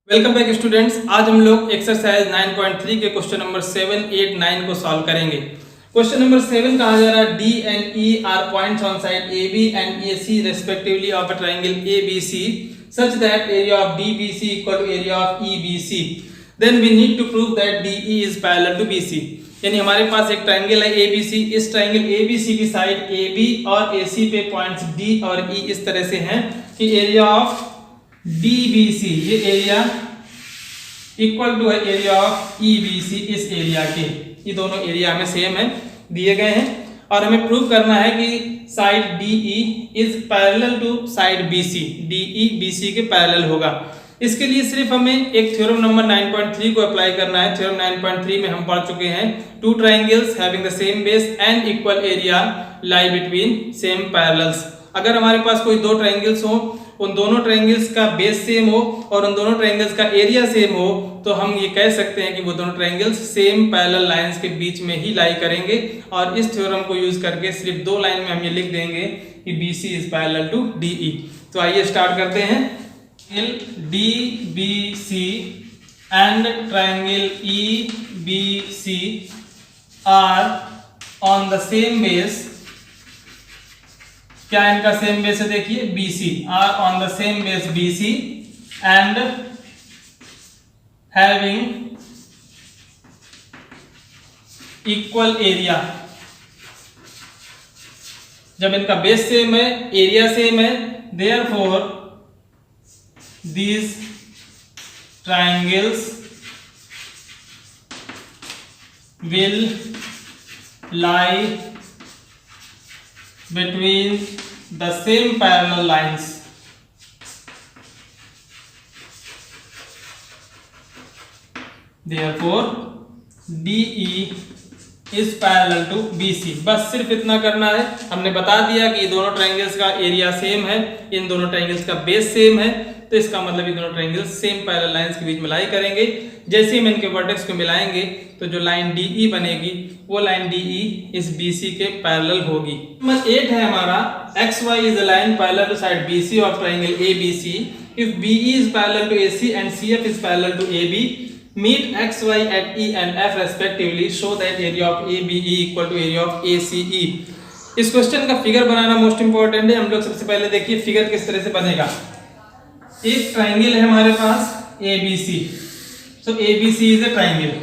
Welcome back students. आज हम लोग एक्सरसाइज 9.3 के क्वेश्चन नंबर 7, 8, 9 को सॉल्व करेंगे। क्वेश्चन नंबर 7 कहा जा रहा है D and E are points on side A B and A C respectively of a triangle A B C such that area of D B C equal to area of E B C. Then we need to prove that D E is parallel to B C. यानी हमारे पास एक triangle है ए B सी। इस triangle A B सी की side A B और ए सी पे points D और ई इस तरह से हैं कि एरिया ऑफ DBC ये एरिया इक्वल टू है एरिया ऑफ EBC। इस एरिया के ये दोनों एरिया हमें सेम है दिए गए हैं और हमें प्रूव करना है कि side DE is parallel to side BC। DE BC के पैरेलल होगा। इसके लिए सिर्फ हमें एक थ्योरम नंबर 9.3 को अप्लाई करना है। थ्योरम 9.3 में हम पढ़ चुके हैं two triangles having the same base and equal area lie between same parallels. अगर हमारे पास कोई दो ट्राइंगल्स हो, उन दोनों ट्राइंगल्स का बेस सेम हो और उन दोनों ट्राइंगल्स का एरिया सेम हो तो हम ये कह सकते हैं कि वो दोनों ट्राइंगल्स सेम पैरेलल लाइंस के बीच में ही लाई करेंगे। और इस थ्योरम को यूज करके सिर्फ दो लाइन में हम ये लिख देंगे कि BC is parallel to DE। तो आइए स्टार्ट करते हैं। DBC and triangle EBC are on the same base. क्या इनका सेम बेस है? देखिए BC are on the same base BC and having equal area. जब इनका बेस सेम है, एरिया सेम है, therefore these triangles will lie between the same parallel lines। Therefore DE is parallel to BC। बस सिर्फ इतना करना है। हमने बता दिया कि ये दोनों ट्राइंगल्स का एरिया सेम है, इन दोनों ट्राइंगल्स का बेस सेम है, तो इसका मतलब ये दोनों ट्राइंगल्स सेम पैरेलल लाइंस के बीच में लाई करेंगे। जैसे ही हम इनके वर्टेक्स को मिलाएंगे तो जो लाइन DE बनेगी वो लाइन DE इस BC के पैरेलल होगी। नंबर 8 है हमारा XY is a line parallel to side BC of triangle ABC if BE is parallel to AC and CF is parallel to AB meet XY at E and F respectively show that area of ABE equal to area of ACE। इस question का figure बनाना most important है। हम लोग सबसे पहले देखिए figure किस तरह से बनेगा। एक ट्राइंगल है हमारे पास ABC। So ABC is a triangle।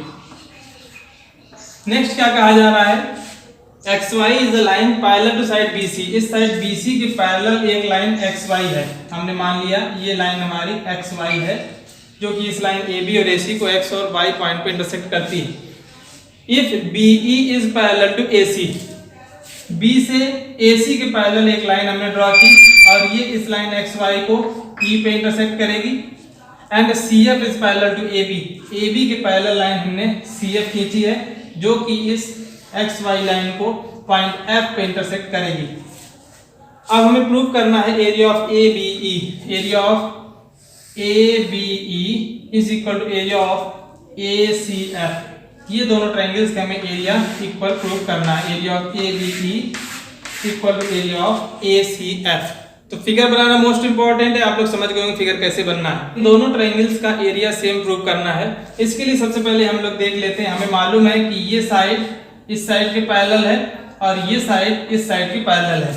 Next क्या कहा जा रहा है? XY is a line parallel to side BC। इस साइड BC के पैरेलल एक लाइन XY है। हमने मान लिया ये लाइन हमारी XY है जो कि इस लाइन AB और AC को X और Y पॉइंट पे इंटरसेक्ट करती है। If BE is parallel to AC, B से AC के पैरेलल एक लाइन हमने ड्रॉ की और ये इस लाइन XY को E पे इंटरसेक्ट करेगी and CF is parallel to AB। AB के पैरेलल लाइन हमने CF खींची है जो कि इस XY लाइन को पॉइंट F पे इंटरसेक्ट करेगी। अब हमें प्रूव करना है area of ABE। Area of ABE is equal to area of ACF। ये दोनों ट्राइंगल्स का हमें एरिया इक्वल प्रूव करना है। Area of ABE equal to area of ACF। तो फिगर बनाना मोस्ट इंपॉर्टेंट है। आप लोग समझ गए होंगे फिगर कैसे बनना है। दोनों ट्राइंगल्स का एरिया सेम प्रूव करना है। इसके लिए सबसे पहले हम लोग देख लेते हैं। हमें मालूम है कि ये साइड इस साइड के पैरेलल है और ये साइड इस साइड के पैरेलल है।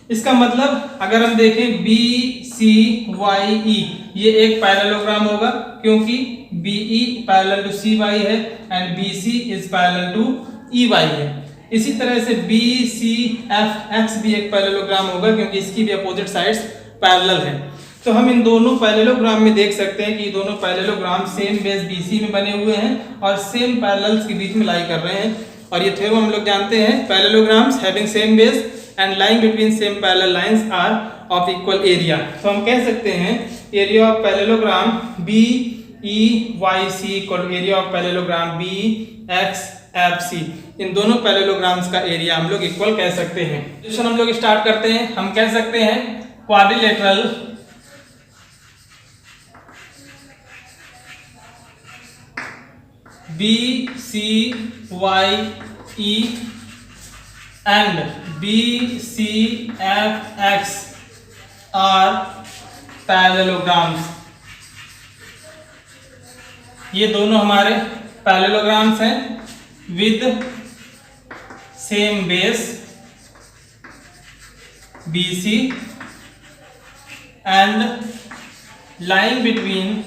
इसका मतलब अगर हम देखें BCYE ये एक पैरेललोग्राम होगा क्योंकि BE पैरेलल टू CY है and BC is parallel to EY है। इसी तरह से BCFX भी एक पैरेललोग्राम होगा क्योंकि इसकी भी अपोजिट साइड्स पैरेलल हैं। तो हम इन दोनों पैरेललोग्राम में देख सकते हैं कि ये दोनों पैरेललोग्राम सेम बेस BC में बने हुए हैं और सेम पैरेलल्स के बीच में लाई कर रहे हैं। और ये थ्योरम हम लोग जानते हैं parallelograms having same base and lying between same parallel lines are of equal area. तो हम कह सकते हैं area of parallelogram BEYC equal to area of parallelogram BXFC। इन दोनों पैरेललोग्राम्स का एरिया हम लोग इक्वल कह सकते हैं। क्वेश्चन हम लोग स्टार्ट करते हैं। हम कह सकते हैं quadrilateral BCYE and BCFX are parallelograms। ये दोनों हमारे पैरेललोग्राम्स हैं with same base BC and lying between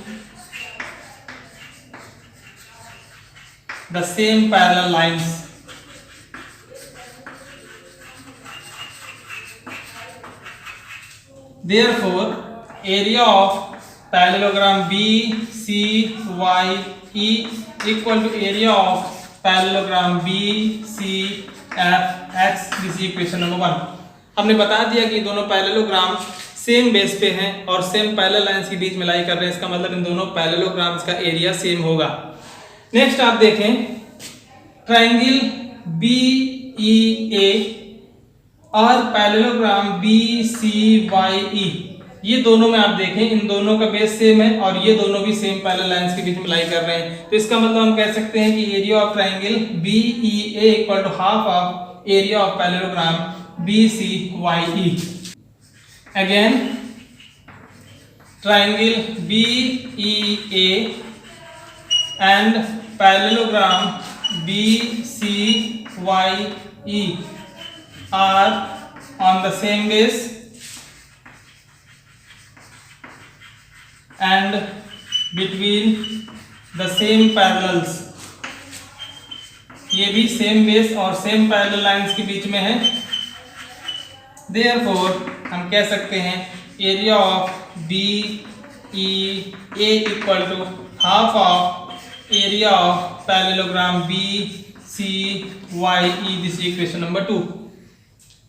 the same parallel lines. Therefore, area of parallelogram BCYE equal to area of parallelogram BCFX. This is equation number 1. हमने बता दिया कि दोनों parallelogram same base पे हैं और सेम पैरेलल लाइंस के बीच में लाई कर रहे हैं, इसका मतलब इन दोनों पैरेललोग्राम्स का एरिया सेम होगा। नेक्स्ट आप देखें ट्रायंगल BEA और पैरेललोग्राम BCYE, ये दोनों में आप देखें इन दोनों का बेस सेम है और ये दोनों भी सेम पैरेलल लाइंस के बीच में लाई कर रहे हैं, तो इसका मतलब हम कह सकते हैं कि area of triangle BEA equal to half of area of parallelogram BCYE. Again, triangle BEA and parallelogram BCYE are on the same base and between the same parallels. ये भी सेम बेस और सेम पैरेलल लाइंस के बीच में है। Therefore, हम कह सकते हैं area of BEA equal to half of area of parallelogram BCYE. This equation number 2।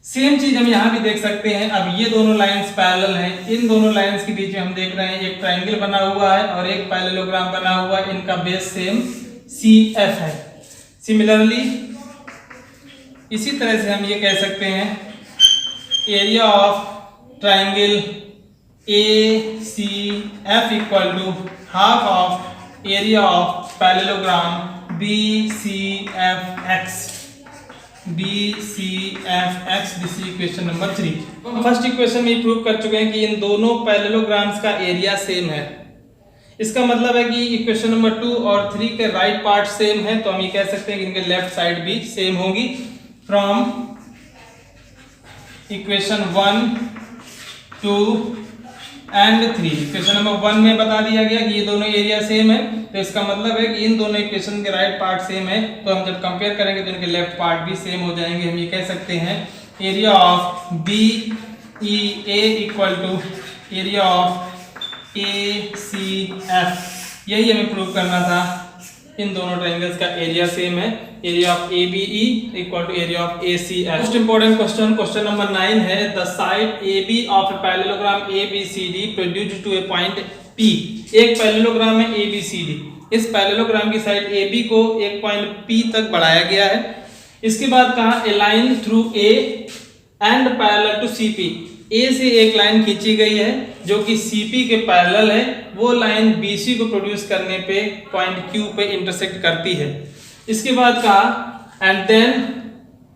Same चीज हम यहाँ भी देख सकते हैं। अब ये दोनों लाइंस पैरेलल हैं, इन दोनों लाइंस के बीच में हम देख रहे हैं एक ट्रायंगल बना हुआ है और एक पैरेललोग्राम बना हुआ है, इनका बेस सेम CF है। सिमिलरली इसी तरह से हम ये कह सकते हैं area of triangle ACF equal to half of area of parallelogram BCFX. This equation number 3। First equation में प्रूव कर चुके हैं कि इन दोनों पैरेललोग्राम्स का एरिया सेम है। इसका मतलब है कि इक्वेशन नंबर 2 और 3 के राइट पार्ट सेम है, तो हम ये कह सकते हैं कि इनके लेफ्ट साइड भी सेम होगी। From equation 1, 2 and 3, equation number 1 में बता दिया गया कि ये दोनों एरिया सेम है, तो इसका मतलब है कि इन दोनों इक्वेशन के राइट पार्ट सेम है, तो हम जब कंपेयर करेंगे तो इनके लेफ्ट पार्ट भी सेम हो जाएंगे। हम ये कह सकते हैं area of BEA equal to area of ACF। यही हमें प्रूव करना था, इन दोनों ट्रायंगल्स का एरिया सेम है। Area of ABE equal to area of ACF। Most important question, question number 9 है the side AB of a parallelogram ABCD produced to a point P। एक parallelogram है ABCD, इस parallelogram की side AB को एक point P तक बढ़ाया गया है। इसके बाद कहा a line through A and parallel to CP। A से एक लाइन खींची गई है जो कि CP के पैरेलल है, वो लाइन BC को प्रोड्यूस करने पे पॉइंट Q पे इंटरसेक्ट करती है। इसके बाद कहा and then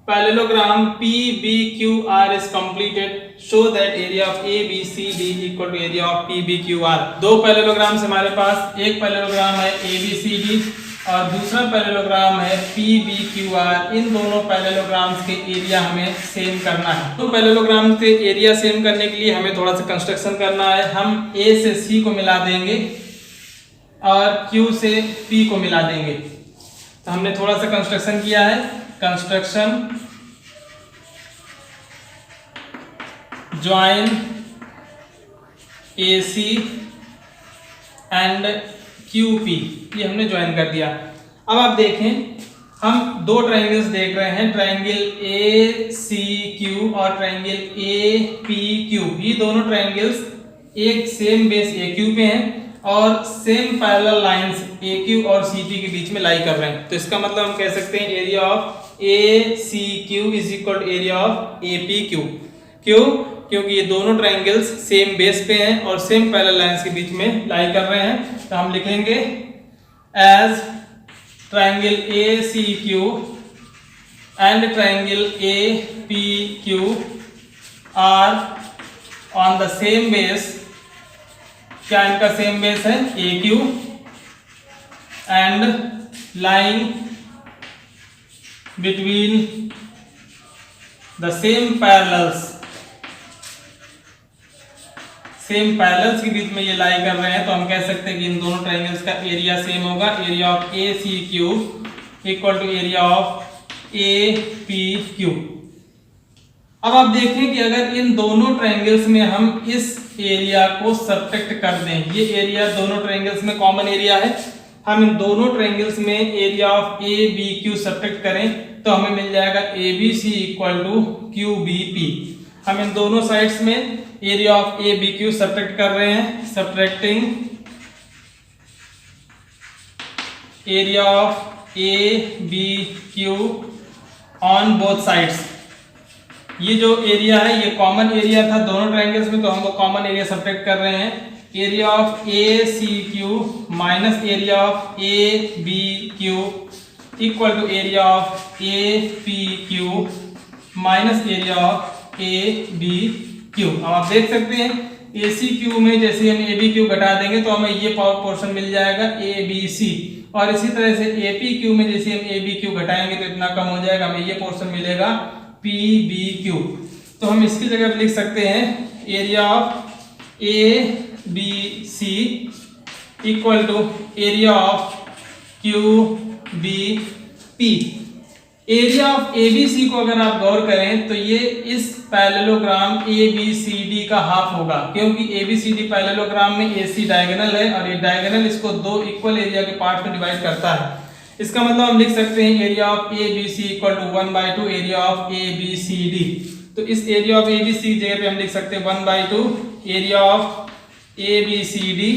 parallelogram PBQR is completed, show that area of ABCD equal to area of PBQR। दो पैरेललोग्राम्स हमारे पास, एक पैरेललोग्राम है ABCD और दूसरा पैरेललोग्राम है PBQR। इन दोनों पैरेललोग्राम्स के एरिया हमें सेम करना है। तो पैरेललोग्राम के एरिया सेम करने के लिए हमें थोड़ा सा कंस्ट्रक्शन करना है। हम A से C को मिला देंगे और Q से P को मिला देंगे। तो हमने थोड़ा सा कंस्ट्रक्शन किया है। Construction join AC and QP, ये हमने ज्वाइन कर दिया। अब आप देखें हम दो ट्रायंगल्स देख रहे हैं, ट्रायंगल ACQ और ट्रायंगल APQ। ये दोनों ट्रायंगल्स एक सेम बेस AQ पे हैं और सेम पैरेलल लाइंस AQ और CP के बीच में लाई कर रहे हैं। तो इसका मतलब हम कह सकते हैं area of ACQ is equal to area of APQ। क्यों? क्योंकि ये दोनों ट्रायंगल्स सेम बेस पे हैं और सेम पैरेलल लाइंस के बीच में लाई कर रहे हैं। तो हम लिखेंगे as triangle ACQ and triangle APQ are on the same base. क्या इनका सेम बेस है? AQ and lying between the same parallels के बीच में ये लाई कर रहे हैं, तो हम कह सकते हैं कि इन दोनों ट्राइंगल्स का एरिया सेम होगा। Area of A C Q equal to area of A P Q. अब आप देखें कि अगर इन दोनों ट्राइंगल्स में हम इस एरिया को सब्ट्रैक्ट कर दें, ये एरिया दोनों ट्राइंगल्स में कॉमन एरिया है, हम इन दोनों ट्राइंगल्स में area of A B Q subtract करें तो हमें मिल जाएगा A B C equal to Q B P. हम इन दोनों साइड्स में area of A B Q subtract कर रहे हैं, subtracting area of A B Q on both sides. ये जो एरिया है ये कॉमन एरिया था दोनों ट्राइंगल्स में, तो हम वो कॉमन एरिया सब्ट्रैक्ट कर रहे हैं। Area of A C Q minus area of A B Q equal to area of A P Q minus area of A B Q. अब आप देख सकते हैं ए सी क्यू में जैसे हम ए बी क्यू घटा देंगे तो हमें ये पोर्शन मिल जाएगा ए बी सी, और इसी तरह से ए पी क्यू में जैसे हम ए बी क्यू घटाएंगे तो इतना कम हो जाएगा, हमें ये पोर्शन मिलेगा पी बी क्यू। तो हम इसकी जगह पे लिख सकते हैं area of A B C equal to area of Q B P. Area of A B C को अगर आप गौर करें तो ये इस parallelogram A B C D का हाफ होगा, क्योंकि A B C D parallelogram में ए सी डायगोनल है और ये डायगोनल इसको दो इक्वल एरिया के पार्ट में डिवाइड करता है। इसका मतलब हम लिख सकते हैं area of A B C equal to 1/2 area of A B C D. तो इस area of A B C जगह पे हम लिख सकते हैं 1/2 area of A B C D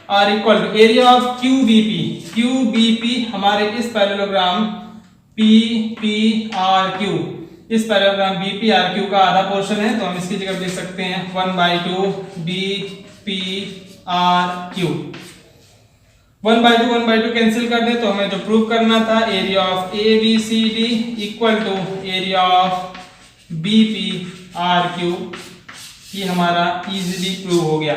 और equal to area of Q B P. Q B P हमारे इस parallelogram P P R Q, इस parallelogram B P R Q का आधा पोर्शन है, तो हम इसकी जगह लिख सकते हैं 1/2 B P R Q. 1/2 cancel कर दे तो हमें जो प्रूव करना था area of A B C D equal to area of B P R Q, ये हमारा इजीली प्रूव हो गया।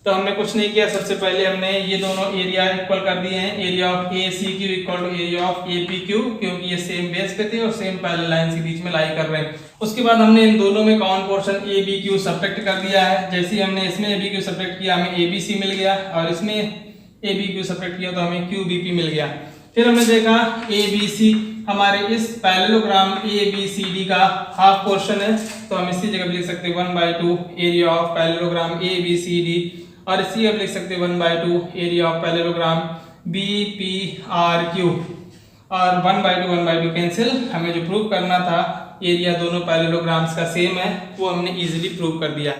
तो हमने कुछ नहीं किया, सबसे पहले हमने ये दोनों एरिया इक्वल कर दिए हैं, area of A C Q equal to area of A P Q, क्योंकि ये सेम बेस पे थे और सेम पैरेलल लाइन के बीच में लाई कर रहे हैं। उसके बाद हमने इन दोनों में common portion A B Q subtract कर दिया है। जैसे ही हमने इसमें ए बी क्यू सब्ट्रैक्ट किया हमें ए बी सी मिल गया, और इसमें ए बी क्यू सब्ट्रैक्ट किया तो हमें क्यू बी पी मिल गया। फिर हमने देखा ए बी सी हमारे इस parallelogram A B C D का हाफ पोर्शन है, तो हम इसी जगह लिख सकते हैं 1/2 area of parallelogram A B C D, और इसी जगह लिख सकते हैं 1/2 area of parallelogram B P R Q, और 1/2 कैंसिल। हमें जो प्रूव करना था एरिया दोनों पैरेललोग्राम्स का सेम है वो हमने इजीली प्रूव कर दिया।